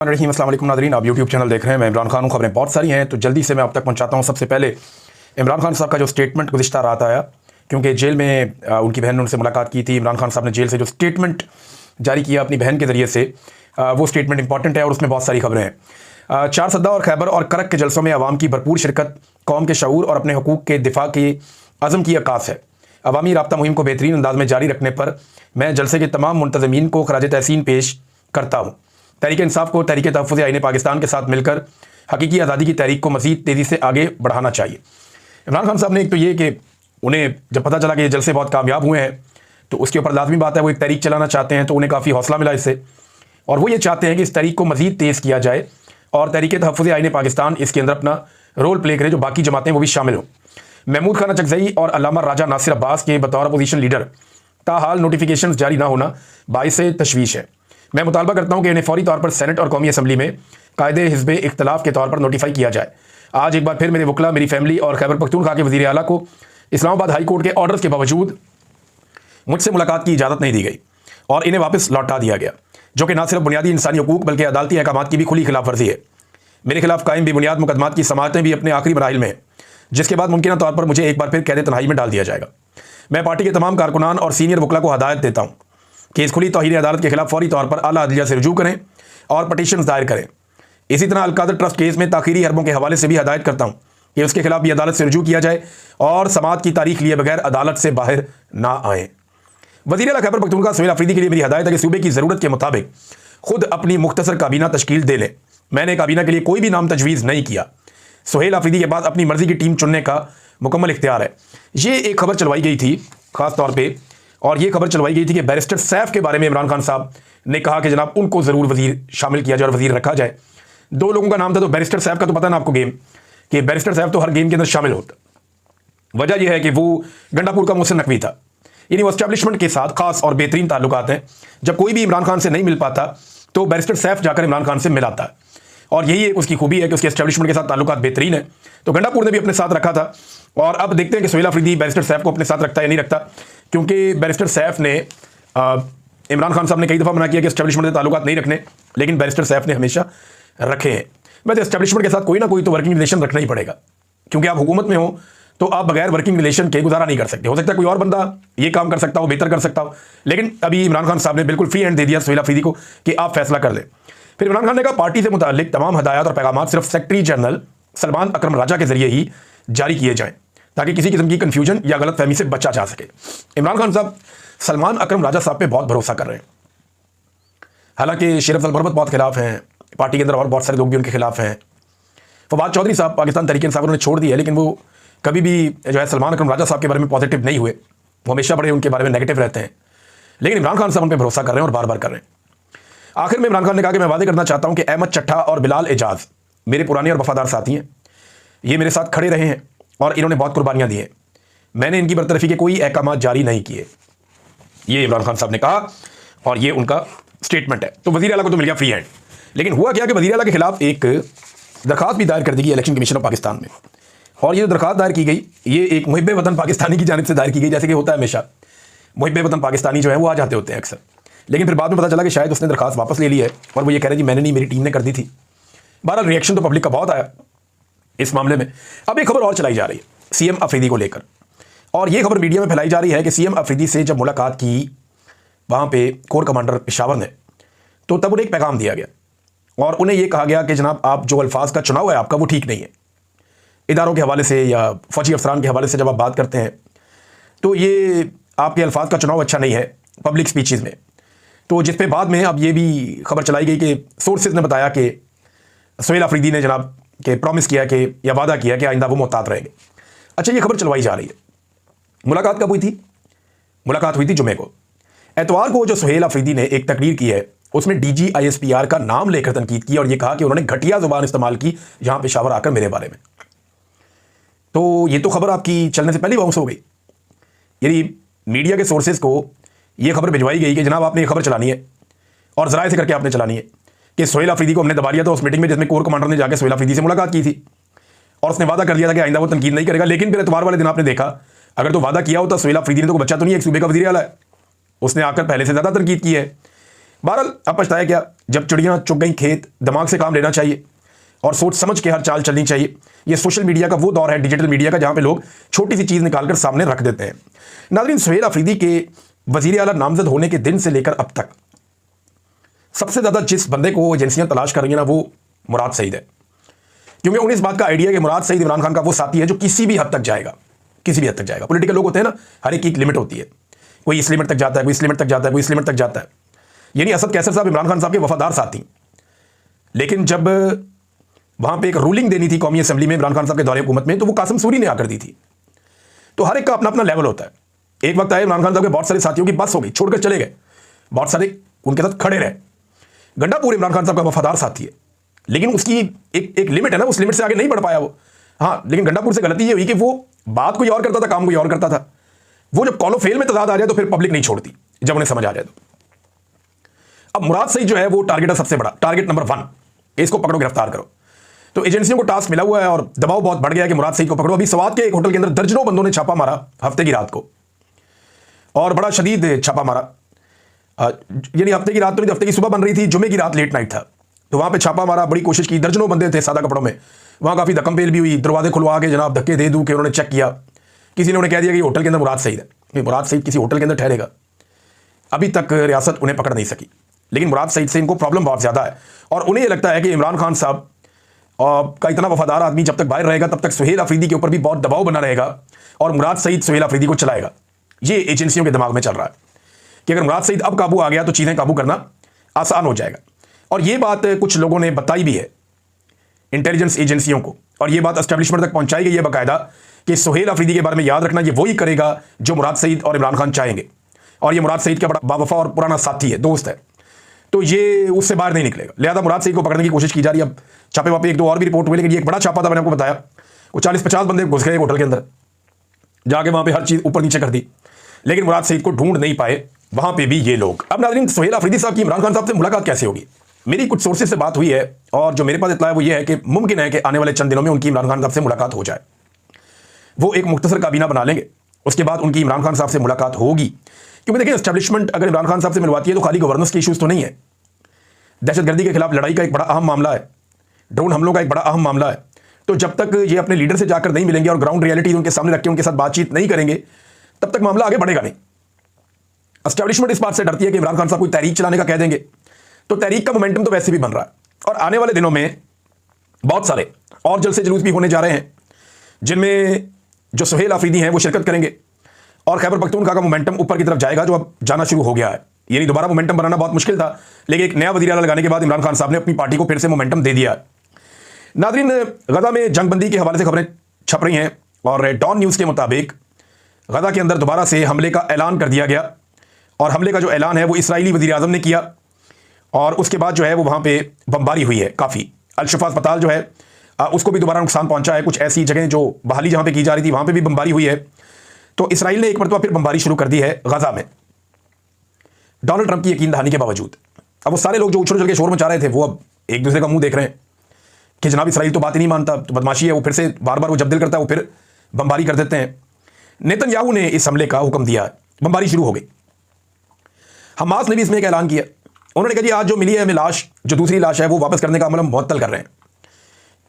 रहीम अस्सलाम वालेकुम नाज़रीन, आप यूट्यूब चैनल देख रहे हैं। मैं इमरान खान हूँ। खबरें बहुत सारी हैं तो जल्दी से मैं आप तक पहुँचाता हूँ। सबसे पहले इमरान खान साहब का जो स्टेटमेंट गुज़िश्ता रात आया, क्योंकि जेल में उनकी बहन ने उनसे मुलाकात की थी। इमरान खान साहब ने जेल से जो स्टेटमेंट जारी किया अपनी बहन के ज़रिए से, वो स्टेटमेंट इंपॉर्टेंट है और उसमें बहुत सारी खबरें हैं। चार सद्दा और खैबर और करक के जलसों में अवाम की भरपूर शिरकत कौम के शऊर और अपने हकूक़ के दिफा की अज़म की अक्कास है। अवामी राब्ता मुहिम को बेहतरीन अंदाज में जारी रखने पर मैं जलसे के तमाम मुंतज़मीन को खराज तहसीन पेश करता हूँ। तहरीक इंसाफ को तहरीक तहफ़्फ़ुज़ आईन पाकिस्तान के साथ मिलकर हकीकी आज़ादी की तहरीक को मज़ीद तेज़ी से आगे बढ़ाना चाहिए। इमरान खान साहब ने एक तो ये कि उन्हें जब पता चला कि ये जलसे बहुत कामयाब हुए हैं तो उसके ऊपर लाजमी बात है वो एक तहरीक चलाना चाहते हैं, तो उन्हें काफ़ी हौसला मिला इससे, और वो ये चाहते हैं कि इस तहरीक को मज़ीद तेज़ किया जाए और तहरीक तहफ़्फ़ुज़ आईन पाकिस्तान इसके अंदर अपना रोल प्ले करे, जो बाकी जमातें वो भी शामिल हों। महमूद खान चकज़ई और अल्लामा राजा नासिर अब्बास के बतौर अपोजिशन लीडर ताहाल नोटिफिकेशन जारी ना होना बाइस तशवीश है। मैं मुतालबा करता हूँ कि इन्हें फौरी तौर पर सेनेट और कौमी असम्बली में कायदे हिज़्ब इख्तलाफ के तौर पर नोटिफाई किया जाए। आज एक बार फिर मेरे वकला, मेरी फैमिली और खैबर पख्तूनख्वा के वज़ीर आला को इस्लामाबाद हाई कोर्ट के ऑर्डर्स के बावजूद मुझसे मुलाकात की इजाज़त नहीं दी गई और इन्हें वापस लौटा दिया गया, जो कि न सिर्फ बुनियादी इंसानी हकूक़ बल्कि अदालती अहकामात की भी खुली खिलाफ वर्जी है। मेरे खिलाफ कायम बेबुनियाद मुकदमात की समाअतें भी अपने आखिरी मराहिल में हैं, जिसके बाद मुमकिन तौर पर मुझे एक बार फिर कैद तन्हाई में डाल दिया जाएगा। मैं पार्टी के तमाम कारकुनान और सीनियर वकला को हदायत देता हूँ कि इस खुली तौहीन अदालत के खिलाफ फौरी तौर पर आला अदलिया से रुजू करें और पटिशन दायर करें। इसी तरह अलकादर ट्रस्ट केस में ताखीरी हरबों के हवाले से भी हदायत करता हूँ कि उसके खिलाफ भी अदालत से रुजू किया जाए और समाअत की तारीख लिए बगैर अदालत से बाहर ना आए। वज़ीर आला खैबर पख्तूनख्वा सुहेल अफरीदी के लिए मेरी हदायत है कि सूबे की ज़रूरत के मुताबिक खुद अपनी मुख्तसर काबीना तश्कील दे लें। मैंने काबीना के लिए कोई भी नाम तजवीज़ नहीं किया। सुहेल अफरीदी के बाद अपनी मर्जी की टीम चुनने का मुकम्मल इख्तियार है। ये एक खबर चलवाई गई थी ख़ास तौर पर, और ये खबर चलवाई गई थी कि बैरिस्टर सैफ के बारे में इमरान खान साहब ने कहा कि जनाब उनको ज़रूर वज़ीर शामिल किया जाए और वज़ीर रखा जाए। दो लोगों का नाम था, तो बैरिस्टर सैफ का तो पता ना आपको गेम, कि बैरिस्टर सैफ तो हर गेम के अंदर शामिल होता। वजह यह है कि वो गंडापुर का मोहसिन नकवी था, यानी वो एस्टैब्लिशमेंट के साथ खास और बेहतरीन ताल्लुकात हैं। जब कोई भी इमरान खान से नहीं मिल पाता तो बैरिस्टर सैफ जाकर इमरान खान से मिलाता है, और यही एक उसकी खूबी है कि उसके एस्टैब्लिशमेंट के साथ ताल्लुकात बेहतरीन है। तो गंडापुर ने भी अपने साथ रखा था, और अब देखते हैं कि सुहेल अफरीदी बैरिस्टर सैफ को अपने साथ रखता है या नहीं रखता, क्योंकि बैरिस्टर सैफ ने इमरान खान साहब ने कई दफ़ा मना किया कि एस्टैब्लिशमेंट से ताल्लुकात नहीं रखने, लेकिन बैरिस्टर सैफ ने हमेशा रखे हैं। वैसे एस्टैब्लिशमेंट के साथ कोई ना कोई तो वर्किंग रिलेशन रखना ही पड़ेगा, क्योंकि आप हुकूमत में हो तो आप बगैर वर्किंग रिलेशन के गुजारा नहीं कर सकते। हो सकता है कोई और बंदा ये काम कर सकता हो, बेहतर कर सकता हो, लेकिन अभी इमरान खान साहब ने बिल्कुल फ्री हैंड दे दिया सुहेल अफरीदी को कि आप फैसला कर लें। फिर इमरान खान ने कहा पार्टी से मुताल्लिक तमाम हदायत और पैगाम सिर्फ सेक्रेटरी जनरल सलमान अकरम राजा के जरिए ही जारी किए जाएं, ताकि किसी किस्म की कन्फ्यूजन या गलत फहमी से बचा जा सके। इमरान खान साहब सलमान अकरम राजा साहब पे बहुत भरोसा कर रहे हैं। हालांकि शेर अफजल बरबत बहुत खिलाफ हैं, पार्टी के अंदर और बहुत सारे लोग भी उनके खिलाफ हैं। फवाद चौधरी साहब पाकिस्तान तहरीक इंसाफ उन्होंने छोड़ दी है, लेकिन वो कभी भी जो है सलमान अकरम राजा साहब के बारे में पॉजिटिव नहीं हुए, वो हमेशा बड़े उनके बारे में नेगेटिव रहते हैं। लेकिन इमरान खान साहब उन पर भरोसा कर रहे हैं और बार बार कर रहे हैं। आखिर में इमरान खान ने कहा कि मैं वादे करना चाहता हूं कि अहमद चट्टा और बिलाल एजाज मेरे पुराने और वफादार साथी हैं। ये मेरे साथ खड़े रहे हैं और इन्होंने बहुत कुर्बानियां दी हैं। मैंने इनकी बरतरफी के कोई अहकाम जारी नहीं किए। ये इमरान खान साहब ने कहा और ये उनका स्टेटमेंट है। तो वज़ीर आला को तो मिल गया फ्री हैंड, लेकिन हुआ क्या कि वज़ीर आला के खिलाफ एक दरखास्त भी दायर कर दी गई इलेक्शन कमीशन ऑफ पाकिस्तान में, और ये जो दरखास्त दायर की गई ये एक मुहिब वतन पाकिस्तानी की जानिब से दायर की गई, जैसे कि होता है हमेशा मुहिब वतन पाकिस्तानी जो है वो आ जाते होते हैं अक्सर। लेकिन फिर बाद में पता चला कि शायद उसने दरखास्त वापस ले ली है, और वो ये कह रहे जी मैंने नहीं, मेरी टीम ने कर दी थी। बहरहाल रिएक्शन तो पब्लिक का बहुत आया इस मामले में। अब एक खबर और चलाई जा रही है सीएम अफरीदी को लेकर, और ये खबर मीडिया में फैलाई जा रही है कि सीएम अफरीदी से जब मुलाकात की वहाँ पे कोर कमांडर पेशावर ने, तो तब उन्हें एक पैगाम दिया गया और उन्हें यह कहा गया कि जनाब आप जो अल्फाज का चुनाव है आपका वो ठीक नहीं है। इदारों के हवाले से या फौजी अफसरान के हवाले से जब आप बात करते हैं तो ये आपके अल्फाज का चुनाव अच्छा नहीं है पब्लिक स्पीचेज़ में। तो जिस पे बाद में अब ये भी खबर चलाई गई कि सोर्सेज ने बताया कि सुहेल अफरीदी ने जनाब के प्रॉमिस किया कि या वादा किया कि आइंदा वो मोहतात रहेंगे। अच्छा, ये खबर चलवाई जा रही है। मुलाकात कब हुई थी? मुलाकात हुई थी जुमे को। एतवार को जो सुहेल अफरीदी ने एक तकरीर की है उसमें DGISPR का नाम लेकर तनकीद की और यह कहा कि उन्होंने घटिया जुबान इस्तेमाल की यहां पेशावर आकर मेरे बारे में। तो ये तो खबर आपकी चलने से पहले बाउंस हो गई। यानी मीडिया के सोर्सेज को यह खबर भिजवाई गई कि जनाब आपने ये खबर चलानी है और ज़राए से करके आपने चलानी है कि सुहेल अफरीदी को हमने दबा दिया था उस मीटिंग में जिसमें कोर कमांडर ने जाकर सुहेल अफरीदी से मुलाकात की थी और उसने वादा कर दिया था कि आइंदा वो तनकीद नहीं करेगा। लेकिन फिर एतवार वाले दिन आपने देखा अगर तो वादा किया होता सुहेल अफरीदी ने तो बच्चा तो नहीं, एक सूबे का वज़ीर आला है, उसने आकर पहले से ज़्यादा तनकीद की है। बहरहाल अब पछताया क्या, जब चिड़ियां चुग गई खेत, दिमाग से काम लेना चाहिए और सोच समझ के हर चाल चलनी चाहिए। ये सोशल मीडिया का वो दौर है, डिजिटल मीडिया का, जहां पे लोग छोटी सी चीज़ निकालकर सामने रख देते हैं। नाज़रीन, सुहेल अफरीदी के वज़ीर आला नामजद होने के दिन से लेकर अब तक सबसे ज़्यादा जिस बंदे को एजेंसियां तलाश कर रही हैं ना, वो मुराद सईद है। क्योंकि उन्हें इस बात का आइडिया है कि मुराद सईद इमरान खान का वो साथी है जो किसी भी हद तक जाएगा, किसी भी हद तक जाएगा। पॉलिटिकल लोग होते हैं ना, हर एक की लिमिट होती है, कोई इस लिमिट तक जाता है, कोई इस लिमिट तक जाता है, कोई इस लिमिट तक जाता है। यानी असद कैसर साहब इमरान खान साहब के वफादार साथी, लेकिन जब वहां पे एक रूलिंग देनी थी कौमी असेंबली में इमरान खान साहब के दौरे हुकूमत में, तो वो कासिम सूरी ने आकर दी थी। तो हर एक का अपना अपना लेवल होता है। एक वक्त आया इमरान खान साहब के बहुत सारे साथियों की बस हो गई, छोड़कर चले गए, बहुत सारे उनके साथ खड़े रहे। गंडापुर इमरान खान साहब का वफादार साथी है, लेकिन उसकी एक लिमिट है ना, उस लिमिट से आगे नहीं बढ़ पाया वो। हाँ, लेकिन गंडापुर से गलती ये हुई कि वो बात कोई और करता था, काम कोई और करता था। वो जब कॉलो फेल में तजाद आ जाए तो फिर पब्लिक नहीं छोड़ती, जब उन्हें समझ आ जाए तो। अब मुराद सईद जो है वो टारगेट है, सबसे बड़ा टारगेट नंबर 1, इसको पकड़ो, गिरफ्तार करो। तो एजेंसियों को टास्क मिला हुआ है और दबाव बहुत बढ़ गया है कि मुराद सईद को पकड़ो। अभी सवात के एक होटल के अंदर दर्जनों बंदों ने छापा मारा हफ्ते की रात को, और बड़ा शदीद छापा मारा। यानी हफ्ते की रात तो नहीं, हफ्ते की सुबह बन रही थी, जुमे की रात लेट नाइट था, तो वहां पे छापा मारा, बड़ी कोशिश की। दर्जनों बंदे थे सादा कपड़ों में, वहां काफी धक्कम पेल भी हुई, दरवाजे खुलवा के जनाब धक्के दे दूं कि उन्होंने चेक किया। किसी ने उन्हें कह दिया कि होटल के अंदर मुराद सईद है। मुराद सईद किसी होटल के अंदर ठहरेगा? अभी तक रियासत उन्हें पकड़ नहीं सकी। लेकिन मुराद सईद से इनको प्रॉब्लम बहुत ज्यादा है, और उन्हें यह लगता है कि इमरान खान साहब का इतना वफादार आदमी जब तक बाहर रहेगा तब तक सुहेल अफरीदी के ऊपर भी बहुत दबाव बना रहेगा, और मुराद सईद सुहेल अफरीदी को चलाएगा। ये एजेंसियों के दिमाग में चल रहा है कि अगर मुराद सईद अब काबू आ गया तो चीजें काबू करना आसान हो जाएगा। और ये बात कुछ लोगों ने बताई भी है इंटेलिजेंस एजेंसियों को, और ये बात एस्टेब्लिशमेंट तक पहुंचाई गई है बाकायदा, कि सुहेल अफरीदी के बारे में याद रखना, ये वही करेगा जो मुराद सईद और इमरान खान चाहेंगे। और ये मुराद सईद का बड़ा बावफा और पुराना साथी है, दोस्त है, तो ये उससे बाहर नहीं निकलेगा। लिहाजा मुराद सईद को पकड़ने की कोशिश की जा रही है। अब छापे वापे एक दो और भी रिपोर्ट हुई, लेकिन ये एक बड़ा छापा था, मैंने आपको बताया। वो 40-50 बंदे घुस गए होटल के अंदर, जाके वहां पे हर चीज ऊपर नीचे कर दी, लेकिन मुराद सईद को ढूंढ नहीं पाए वहां पे भी ये लोग। अब नाज़रीन, सुहेल अफरीदी साहब की इमरान खान साहब से मुलाकात कैसे होगी? मेरी कुछ सोर्सेज से बात हुई है, और जो मेरे पास इत्तला है वो ये है कि मुमकिन है कि आने वाले चंद दिनों में उनकी इमरान खान साहब से मुलाकात हो जाए। वो एक मुख्तसर काबीना बना लेंगे, उसके बाद उनकी इमरान खान साहब से मुलाकात होगी। क्योंकि देखिए, एस्टेब्लिशमेंट अगर इमरान खान साहब से मिलवाती है तो खाली गवर्नेंस के इशूज़ तो नहीं है, दहशतगर्दी के खिलाफ लड़ाई का एक बड़ा अहम मामला है, ड्रोन हमलों का एक बड़ा अहम मामला है। तो जब तक ये अपने लीडर से जाकर नहीं मिलेंगे और ग्राउंड रियलिटी उनके सामने रख के उनके साथ बातचीत नहीं करेंगे, तब तक मामला आगे बढ़ेगा नहीं। एस्टेब्लिशमेंट इस बात से डरती है कि इमरान खान साहब कोई तहरीक चलाने का कह देंगे, तो तहरीक का मोमेंटम तो वैसे भी बन रहा है, और आने वाले दिनों में बहुत सारे और जलसे जुलूस भी होने जा रहे हैं, जिनमें जो सुहेल अफरीदी हैं वो शिरकत करेंगे, और खैबर पख्तूनख्वा का मोमेंटम ऊपर की तरफ जाएगा, जो अब जाना शुरू हो गया है। यानी दोबारा मोमेंटम बनाना बहुत मुश्किल था, लेकिन एक नया वज़ीर आला लगाने के बाद इमरान खान साहब ने अपनी पार्टी को फिर से मोमेंटम दे दिया। नाज़रीन, गजा में जंगबंदी के हवाले से खबरें छप रही हैं, और डॉन न्यूज़ के मुताबिक गजा के अंदर दोबारा से हमले का ऐलान कर दिया गया, और हमले का जो ऐलान है वो इसराइली वज़ीर आज़म ने किया, और उसके बाद जो है वो वहाँ पे बमबारी हुई है काफ़ी। अल-शिफा अस्पताल जो है उसको भी दोबारा नुकसान पहुँचा है, कुछ ऐसी जगह जो बहाली जहाँ पे की जा रही थी वहाँ पे भी बमबारी हुई है। तो इसराइल ने एक मरतबा फिर बमबारी शुरू कर दी है गजा में, डोनाल्ड ट्रंप की यकीन दहानी के बावजूद। अब वो सारे लोग जो उछल उछल के शोर मचा रहे थे, वो अब एक दूसरे का मुंह देख रहे हैं कि जनाब इसराइल तो बात ही नहीं मानता, तो बदमाशी है, वो फिर से बार बार वो जब दिल करता है वो फिर बमबारी कर देते हैं। नेतन्याहू ने इस हमले का हुक्म दिया, बमबारी शुरू हो गई। हमास ने भी इसमें एक ऐलान किया, उन्होंने कहा जी आज जो मिली है हमें लाश, जो दूसरी लाश है वो वापस करने का अमल हम मुअत्तल कर रहे हैं,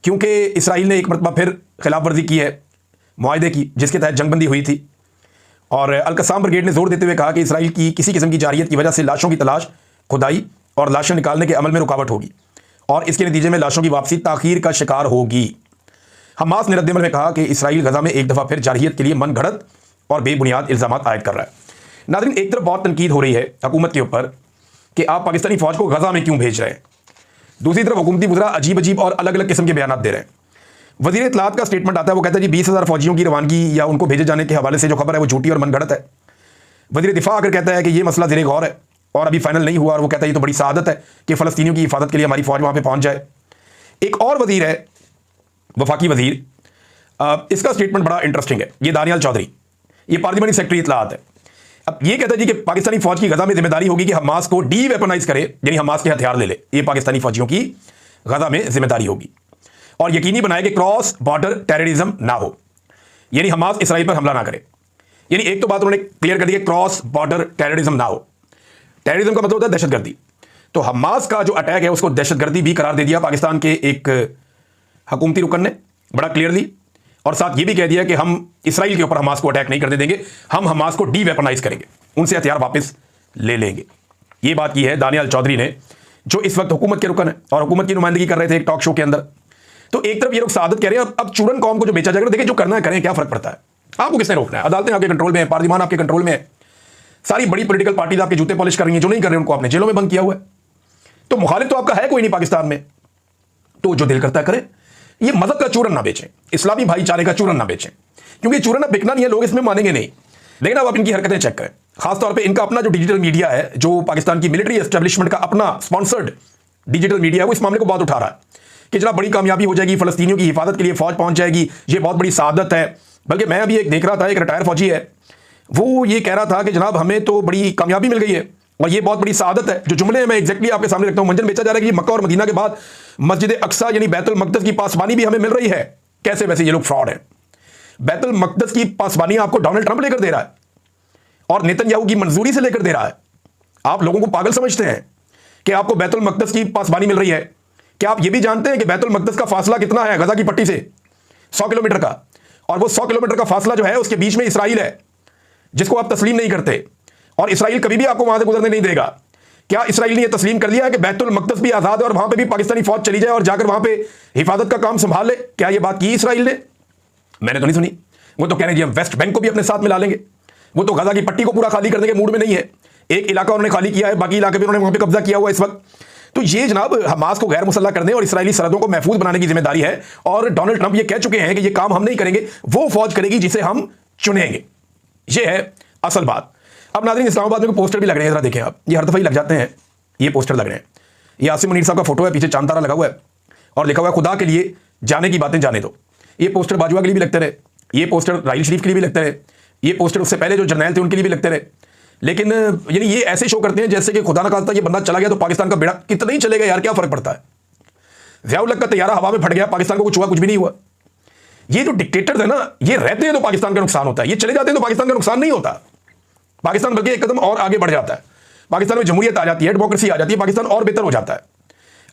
क्योंकि इसराइल ने एक मरतबा फिर खिलाफ वर्जी की है मुआहदे की, जिसके तहत जंगबंदी हुई थी। और अल-कस्साम ब्रिगेड ने जोर देते हुए कहा कि इसराइल की किसी किस्म की जारियत की वजह से लाशों की तलाश, खुदाई और लाशें निकालने के अमल में रुकावट होगी, और इसके नतीजे में लाशों की वापसी ताखीर का शिकार होगी। हमास ने रद्दमल में कहा कि इसराइल गजा में एक दफ़ा फिर जारहियत के लिए मन घड़त और बेबुनियाद इल्ज़ामात आयद कर रहा है। नाज़रीन, एक तरफ बहुत तनकीद हो रही है हुकूमत के ऊपर कि आप पाकिस्तानी फ़ौज को गजा में क्यों भेज रहे हैं, दूसरी तरफ हुकूमती वज़रा अजीब अजीब और अलग अलग किस्म के बयान दे रहे हैं। वज़ीर इत्तलात का स्टेटमेंट आता है, वो कहता है जी 20,000 फौजियों की रवानगी या उनको भेजे जाने के हवाले से जो खबर है वो झूठी और मनगढ़ंत है। वज़ीर दिफा आकर कहता है कि ये मसला ज़ेरे गौर है और अभी फाइनल नहीं हुआ, और वो कहता है ये तो बड़ी सआदत है कि फ़लस्तीनियों की हिफाजत के लिए हमारी फ़ौज वहाँ पर पहुँच जाए। एक और वज़ीर है, वफाकी वज़ीर, इसका स्टेटमेंट बड़ा इंटरेस्टिंग है, ये दानियाल चौधरी, ये पार्लियामेंट्री सेक्रेटरी इत्तलात है। अब ये कहता है जी कि पाकिस्तानी फौज की गजा में जिम्मेदारी होगी कि हमास को डी वेपनाइज करे, यानी हमास के हथियार ले ले, ये पाकिस्तानी फौजियों की गजा में जिम्मेदारी होगी, और यकीनी बनाए कि क्रॉस बॉर्डर टेररिज्म ना हो, यानी हमास इसराइल पर हमला ना करे। यानी एक तो बात उन्होंने क्लियर कर दी कि क्रॉस बॉर्डर टेररिज्म ना हो। टेररिज्म का मतलब होता है दहशतगर्दी, तो हमास का जो अटैक है उसको दहशतगर्दी भी करार दे दिया पाकिस्तान के एक हुकूमती रुकन ने बड़ा क्लियरली, और साथ ये भी कह दिया कि हम इसराइल के ऊपर हमास को अटैक नहीं करने देंगे, हम हमास को डी वेपनाइज करेंगे, उनसे हथियार वापस ले लेंगे। ये बात की है दानियाल चौधरी ने, जो इस वक्त हुकूमत के रुकन है और हुकूमत की नुमाइंदगी कर रहे थे एक टॉक शो के अंदर। तो एक तरफ ये लोग सादत कह रहे हैं अब चूरन कौम को जो बेचा जाएगा, देखिए जो करना है करें, क्या फर्क पड़ता है, आपको किसने रोकना है, अदालतें आपके कंट्रोल में है, पार्लियामान आपके कंट्रोल में है, सारी बड़ी पॉलिटिकल पार्टीज आपके जूते पॉलिश कर रही हैं, जो नहीं कर रहे उनको आपने जेलों में बंद किया हुआ है। तो मुखालिफ तो आपका है कोई नहीं पाकिस्तान में, तो जो दिल करता है करे। ये मजहब का चूरन ना बेचें, इस्लामी भाईचारे का चूरन ना बेचें, क्योंकि चूरन अब बिकना नहीं है, लोग इसमें मानेंगे नहीं। लेकिन अब आप इनकी हरकतें चेक करें, खासतौर पे इनका अपना जो डिजिटल मीडिया है, जो पाकिस्तान की मिलिट्री एस्टेब्लिशमेंट का अपना स्पॉन्सर्ड डिजिटल मीडिया है, वो इस मामले को बहुत उठा रहा है कि जनाब बड़ी कामयाबी हो जाएगी, फलस्तीनियों की हिफाजत के लिए फौज पहुंच जाएगी, ये बहुत बड़ी सादत है। बल्कि मैं अभी एक देख रहा था, एक रिटायर फौजी है, वो ये कह रहा था कि जनाब हमें तो बड़ी कामयाबी मिल गई है और ये बहुत बड़ी सादत है। जो जुमले मैं एग्जैक्टली आपके सामने रखता हूं, मंजन बेचा जा रहा है कि मक्का और मदीना के बाद मस्जिद अक्सा यानी बैतुल मकदस की पासबानी भी हमें मिल रही है। कैसे? वैसे ये लोग फ्रॉड है। बैतुल मकदस की पासबानी आपको डोनाल्ड ट्रंप लेकर दे रहा है और नेतन्याहू की मंजूरी से लेकर दे रहा है। आप लोगों को पागल समझते हैं कि आपको बैतुल मकदस की पासबानी मिल रही है। क्या आप ये भी जानते हैं कि बैतुल मकदस का फासला कितना है गजा की पट्टी से? 100 किलोमीटर का, और वो 100 किलोमीटर का फासला जो है उसके बीच में इसराइल है, जिसको आप तस्लीम नहीं करते, और इसराइल कभी भी आपको वहां से गुजरने नहीं देगा। क्या इसराइल ने यह तस्लीम कर लिया है कि बैतुल मकदस भी आजाद है और वहां पे भी पाकिस्तानी फौज चली जाए और जाकर वहां पे हिफाजत का काम संभाल ले? क्या यह बात की इसराइल ने? मैंने तो नहीं सुनी। वो तो कह रहे हैं जी हम वेस्ट बैंक को भी अपने साथ मिला लेंगे। वो तो गजा की पट्टी को पूरा खाली करने के मूड में नहीं है। एक इलाका उन्होंने खाली किया है, बाकी इलाके भी उन्होंने वहां पे कब्जा किया हुआ है इस वक्त। तो ये जनाब हमास को गैर मुसल्लह करने और इसराइली सरहदों को महफूज बनाने की जिम्मेदारी है, और डोनाल्ड ट्रंप ये कह चुके हैं कि ये काम हम नहीं करेंगे, वो फौज करेगी जिसे हम चुनेंगे। ये है असल बात। अब नाज़रीन, इस्लामाबाद में पोस्टर भी लग रहे हैं, जरा देखें आप, ये हर दफा ही लग जाते हैं, ये पोस्टर लग रहे हैं। ये आसिम मुनीर साहब का फोटो है, पीछे चांद तारा लगा हुआ है और लिखा हुआ है खुदा के लिए जाने की बातें जाने दो। ये पोस्टर बाजवा के लिए भी लगते रहे, ये पोस्टर राइल शरीफ के लिए भी लगते रहे, ये पोस्टर उससे पहले जो जर्नैल थे उनके लिए भी लगते रहे। लेकिन यानी ये ऐसे शो करते हैं जैसे कि खुदा ना खास्ता ये बंदा चला गया तो पाकिस्तान का बेड़ा कितना ही चलेगा यार, क्या फर्क पड़ता है। ज़ियाउल हक का तैयारा हवा में फट गया, पाकिस्तान को कुछ हुआ? कुछ भी नहीं हुआ। ये जो डिक्टेटर्स है ना, ये रहते हैं तो पाकिस्तान का नुकसान होता है, ये चले जाते हैं तो पाकिस्तान का नुकसान नहीं होता। पाकिस्तान बल्कि एक कदम और आगे बढ़ जाता है। पाकिस्तान में जमहूरियत आ जाती है, डेमोक्रेसी आ जाती है, पाकिस्तान और बेहतर हो जाता है।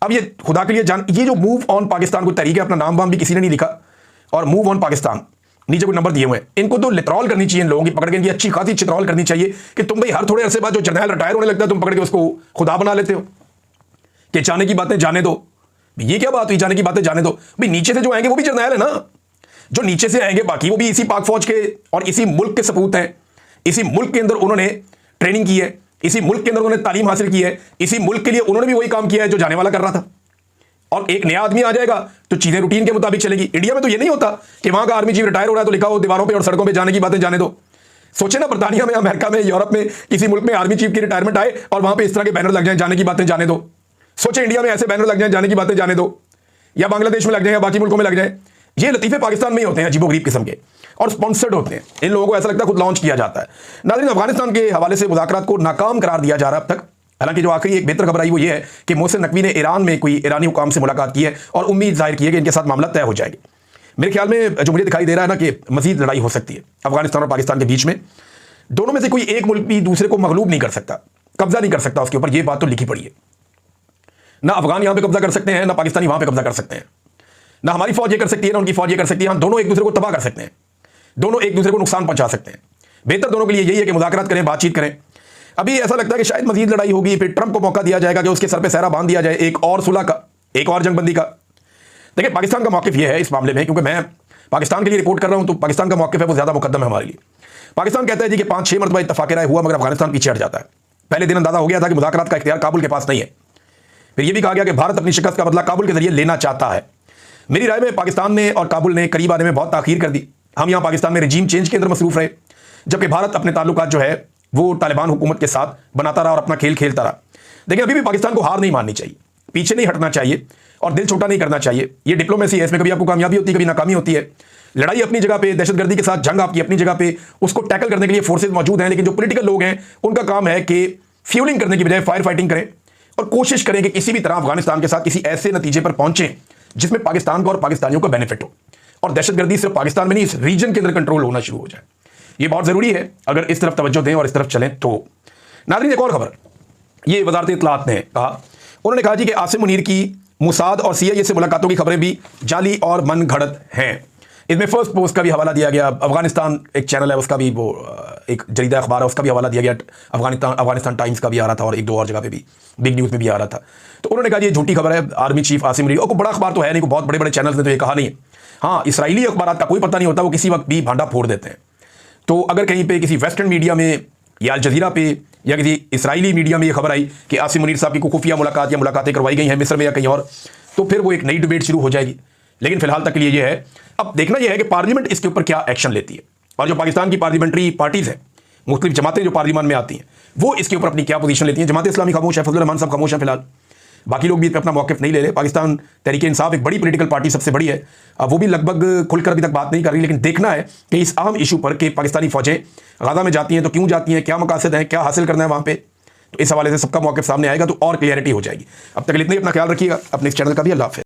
अब ये खुदा के लिए जान, ये जो मूव ऑन पाकिस्तान को तरीका, अपना नाम वाम भी किसी ने नहीं लिखा, और मूव ऑन पाकिस्तान नीचे कोई नंबर दिए हुए हैं। इनको तो लिटरॉल करनी चाहिए, इन लोगों की पकड़ के इनकी अच्छी खासी चित्रॉल करनी चाहिए कि तुम भाई हर थोड़े अरसे बाद जो जर्नैल रिटायर होने लगता है तुम पकड़ के उसको खुदा बना लेते हो कि जाने की बातें जाने दो। ये क्या बात हुई, जाने की बातें जाने दो? भाई नीचे से जो आएंगे वो भी जर्नैल है ना, जो नीचे से आएंगे बाकी वो भी इसी पाक फौज के और इसी मुल्क के सपूत हैं। इसी मुल्क के अंदर उन्होंने ट्रेनिंग की है, इसी मुल्क के अंदर उन्होंने तालीम हासिल की है, इसी मुल्क के लिए उन्होंने भी वही काम किया है जो जाने वाला कर रहा था। और एक नया आदमी आ जाएगा तो चीजें रूटीन के मुताबिक चलेगी। इंडिया में तो ये नहीं होता कि वहां का आर्मी चीफ रिटायर हो रहा है तो लिखा हो दीवारों पे और सड़कों पे जाने की बातें जाने दो। सोचे ना, बर्तानिया में, अमेरिका में, यूरोप में किसी मुल्क में आर्मी चीफ की रिटायरमेंट आए और वहां पे इस तरह के बैनर लग जाए, जाने की बातें जाने दो। सोचे इंडिया में ऐसे बैनर लग जाए, जाने की बातें जाने दो, या बांग्लादेश में लग जाए या बाकी मुल्कों में लग जाए। ये लतीफे पाकिस्तान में ही होते हैं, अजीबोगरीब किस्म के, और स्पॉन्सर्ड होते हैं। इन लोगों को ऐसा लगता है खुद लॉन्च किया जाता है। नाज़रीन, अफगानिस्तान के हवाले से मुज़ाकरात को नाकाम करार दिया जा रहा है अब तक। हालांकि जो आखिरी एक बेहतर खबर आई वो ये है कि मोहसिन नकवी ने ईरान में कोई ईरानी हुकाम से मुलाकात की है और उम्मीद जाहिर की है कि इनके साथ मामला तय हो जाएगी। मेरे ख्याल में जो मुझे दिखाई दे रहा है ना कि मजीद लड़ाई हो सकती है अफगानिस्तान और पाकिस्तान के बीच में। दोनों में से कोई एक मुल्क भी दूसरे को मगलूब नहीं कर सकता, कब्जा नहीं कर सकता उसके ऊपर। ये बात तो लिखी पड़ी है। ना अफगान यहां पर कब्जा कर सकते हैं, ना पाकिस्तानी वहां पर कब्जा कर सकते हैं, ना हमारी फौज ये कर सकती है ना उनकी फौज ये कर सकती है। हम दोनों एक दूसरे को तबाह कर सकते हैं, दोनों एक दूसरे को नुकसान पहुंचा सकते हैं। बेहतर दोनों के लिए यही है कि मुज़ाकरात करें, बातचीत करें। अभी ऐसा लगता है कि शायद मजीद लड़ाई होगी, फिर ट्रंप को मौका दिया जाएगा कि उसके सर पे सहरा बांध दिया जाए एक और सुलह का, एक और जंगबंदी का। देखिए, पाकिस्तान का मौक़िफ़ यह है इस मामले में, क्योंकि मैं पाकिस्तान के लिए रिपोर्ट कर रहा हूं तो पाकिस्तान का मौक़िफ़ है वो ज़्यादा मुकद्दम है हमारे लिए। पाकिस्तान कहता है जी कि 5-6 मरतबा इत्तफ़ाक़ राय हुआ मगर अफगानिस्तान पीछे हट जाता है। पहले दिन अंदाज़ा हो गया था कि मुज़ाकरात का इख्तियार काबुल के पास नहीं है। फिर यह भी कहा गया कि भारत अपनी शिकस्त का बदला काबुल के जरिए लेना चाहता है। मेरी राय में पाकिस्तान ने और काबुल ने करीब आने में बहुत ताख़ीर कर दी। हम यहाँ पाकिस्तान में रजीम चेंज के अंदर मसरूफ़ रहे, जबकि भारत अपने ताल्लुकात जो है वो तालिबान हुकूमत के साथ बनाता रहा और अपना खेल खेलता रहा। देखिए, अभी भी पाकिस्तान को हार नहीं माननी चाहिए, पीछे नहीं हटना चाहिए और दिल छोटा नहीं करना चाहिए। ये डिप्लोमेसी है, इसमें कभी आपको कामयाबी होती है, कभी नाकामी होती है। लड़ाई अपनी जगह पे, दहशतगर्दी के साथ जंग आपकी अपनी जगह पे, उसको टैकल करने के लिए फोर्सेज मौजूद हैं। लेकिन जो पॉलिटिकल लोग हैं उनका काम है कि फ्यूलिंग करने की बजाय फायर फाइटिंग करें और कोशिश करें कि किसी भी तरह अफगानिस्तान के साथ किसी ऐसे नतीजे पर पहुंचें जिसमें पाकिस्तान को और पाकिस्तानियों को बेनिफिट हो, और दहशतगर्दी सिर्फ पाकिस्तान में नहीं इस रीजन के अंदर कंट्रोल होना शुरू हो जाए। ये बहुत ज़रूरी है अगर इस तरफ तवज्जो दें और इस तरफ चलें तो। नाज़रीन, एक और खबर, ये वज़ारत इत्तलाआत ने कहा उन्होंने कहा जी कि आसिम मुनीर की मुसाद और CIA से मुलाकातों की खबरें भी जाली और मन घड़त हैं। इसमें फर्स्ट पोस्ट का भी हवाला दिया गया, अफगानिस्तान एक चैनल है उसका भी, वो एक जरीदा अखबार है उसका भी हवाला दिया गया, अफगानिस्तान टाइम्स का भी आ रहा था और एक दो और जगह पे भी बिग न्यूज़ में भी आ रहा था। तो उन्होंने कहा ये झूठी खबर है, आर्मी चीफ आसिम मुनीर, और कोई बड़ा अखबार तो है नहीं, कोई बहुत बड़े बड़े चैनल्स ने तो ये कहा नहीं है। हाँ, इसराइली अखबार का कोई पता नहीं होता, वो किसी वक्त भी भांडा फोड़ देते हैं। तो अगर कहीं पे किसी वेस्टर्न मीडिया में या अल जजीरा पे या किसी इसराइली मीडिया में ये खबर आई कि आसिम मुनीर साहब की खुफिया मुलाकात या मुलाकातें करवाई गई हैं मिस्र में या कहीं और, तो फिर वो एक नई डिबेट शुरू हो जाएगी। लेकिन फिलहाल तक के लिए ये है, अब देखना यह है कि पार्लियामेंट इसके ऊपर क्या एक्शन लेती है, और जो पाकिस्तान की पार्लियामेंट्री पार्टीज हैं, मुख्तलिफ जमातें जो पार्लियामेंट में आती हैं, वो इसके ऊपर अपनी क्या पोजीशन लेती हैं। जमात इस्लामी खामोश है, फजलुर रहमान साहब खामोश है फिलहाल, बाकी लोग भी इस पर अपना मौक़िफ़ नहीं ले रहे। पाकिस्तान तहरीक इंसाफ एक बड़ी पॉलिटिकल पार्टी, सबसे बड़ी है, वो भी लगभग खुलकर अभी तक बात नहीं कर रही। लेकिन देखना है कि इस अहम इशू पर कि पाकिस्तानी फ़ौजें गाज़ा में जाती हैं तो क्यों जाती हैं, क्या मकासद हैं, क्या हासिल करना है वहाँ पे, तो इस हवाले से सबका मौक़िफ़ सामने आएगा तो और क्लियरिटी हो जाएगी। अब तक इतना ही, अपना ख्याल रखिएगा, अपने इस चैनल का भी। अल्लाह हाफ़िज़।